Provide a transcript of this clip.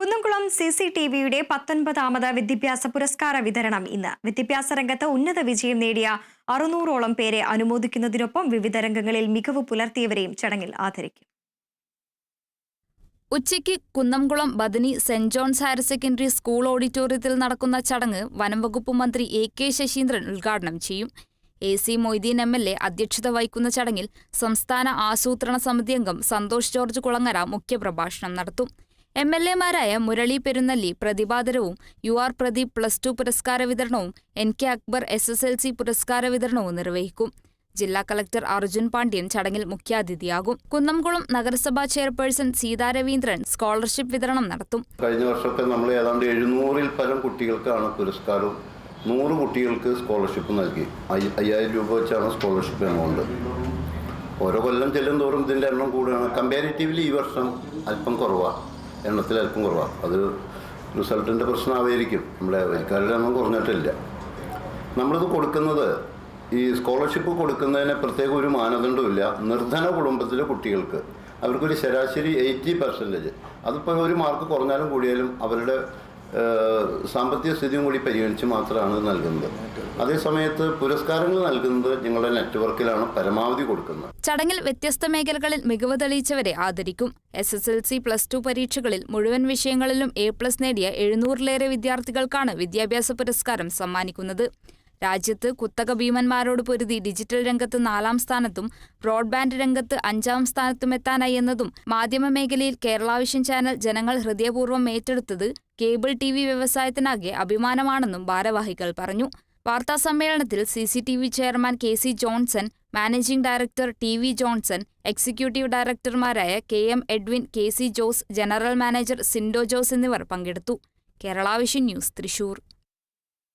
കുന്നംകുളം CCTVയുടെ 19ാമത് വിദ്യാഭ്യാസ പുരസ്കാര വിതരണം ഇന്ന്. വിദ്യാഭ്യാസ രംഗത്ത് ഉന്നത വിജയം നേടിയ 600ഓളം പേരെ അനുമോദിക്കുന്നതിനൊപ്പം വിവിധ രംഗങ്ങളിൽ മികവ് പുലർത്തിയവരെയും ചടങ്ങിൽ ആദരിക്കും. ഉച്ചയ്ക്ക് Kunnamkulam Bethany saint John's higher secondary school ഓഡിറ്റോറിയത്തിൽ നടക്കുന്ന ചടങ്ങ് വനംവകുപ്പ് മന്ത്രി AK ശശീന്ദ്രൻ ഉദ്ഘാടനം ചെയ്യും. AC മൊയ്തീൻ MLA അധ്യക്ഷത വഹിക്കുന്ന ചടങ്ങിൽ സംസ്ഥാന ആസൂത്രണ സമിതി അംഗം സന്തോഷ് ജോർജ് കുളങ്ങര മുഖ്യപ്രഭാഷണം നടത്തും. MLAമാരായ മുരളി പെരുന്നല്ലി പ്രതിഭാതരവും UR പ്രദീപ് +2 പുരസ്കാര വിതരണവും NK അക്ബർ SSLC പുരസ്കാര വിതരണവും നിർവഹിക്കും. ജില്ലാ കളക്ടർ അർജുൻ പാണ്ഡ്യൻ ചടങ്ങിൽ മുഖ്യാതിഥിയാകും. കുന്നംകുളം നഗരസഭാ ചെയർപേഴ്സൺ സീതാ രവീന്ദ്രൻ സ്കോളർഷിപ്പ് വിതരണം നടത്തും. കഴിഞ്ഞ വർഷത്തെ നമ്മൾ ഏതാണ്ട് 700-ൽ പരം കുട്ടികൾക്കാണ് പുരസ്കാരവും 100 കുട്ടികൾക്ക് സ്കോളർഷിപ്പ് നൽകി. 5000 രൂപ വെച്ചാണ് സ്കോളർഷിപ്പ് എമൗണ്ട്. ഓരോ കൊല്ലം ചെല്ലുന്തോറും ഇതിൻ്റെ എണ്ണം കൂടുകയാണ്. കമ്പാരിറ്റീവ്ലി ഈ വർഷം അല്പം കുറവാണ്, എണ്ണത്തിൽ അല്പം കുറവാണ്. അത് റിസൾട്ടിൻ്റെ പ്രശ്നമായിരിക്കും. നമ്മുടെ വരിക്കാരുടെ എണ്ണം കുറഞ്ഞിട്ടില്ല. നമ്മളിത് കൊടുക്കുന്നത് ഈ സ്കോളർഷിപ്പ് കൊടുക്കുന്നതിന് പ്രത്യേക ഒരു മാനദണ്ഡമില്ല. നിർധന കുടുംബത്തിലെ കുട്ടികൾക്ക് അവർക്കൊരു ശരാശരി 80%, അതിപ്പോൾ ഒരു മാർക്ക് കുറഞ്ഞാലും കൂടിയാലും അവരുടെ സാമ്പത്തിക സ്ഥിതിയും കൂടി പരിഗണിച്ച് മാത്രമാണ് നൽകുന്നത്. അതേസമയത്ത് പുരസ്കാരങ്ങൾ നൽകുന്നത് ഞങ്ങളുടെ നെറ്റ്വർക്കിലാണ് പരമാവധി കൊടുക്കുന്നത്. ചടങ്ങിൽ വ്യത്യസ്ത മേഖലകളിൽ മികവ് തെളിയിച്ചവരെ ആദരിക്കും. SSLC +2 പരീക്ഷകളിൽ മുഴുവൻ വിഷയങ്ങളിലും A+ നേടിയ 700-ലേറെ വിദ്യാർത്ഥികൾക്കാണ് വിദ്യാഭ്യാസ പുരസ്കാരം സമ്മാനിക്കുന്നത്. രാജ്യത്ത് കുത്തക ഭീമന്മാരോട് പൊരുതി ഡിജിറ്റൽ രംഗത്ത് 4ാം സ്ഥാനത്തും ബ്രോഡ്ബാൻഡ് രംഗത്ത് 5ാം സ്ഥാനത്തും എത്താനായി എന്നതും മാധ്യമ മേഖലയിൽ കേരള വിഷൻ ചാനൽ ജനങ്ങൾ ഹൃദയപൂർവ്വം ഏറ്റെടുത്തത് കേബിൾ TV വ്യവസായത്തിനാകെ അഭിമാനമാണെന്നും ഭാരവാഹികൾ പറഞ്ഞു. വാർത്താസമ്മേളനത്തിൽ CCTV chairman KC Johnson, managing director TV Johnson, executive ഡയറക്ടർമാരായ KM Edwin, KC Jose, general manager Sindo Jose എന്നിവർ പങ്കെടുത്തു. Kerala vision news, Thrissur.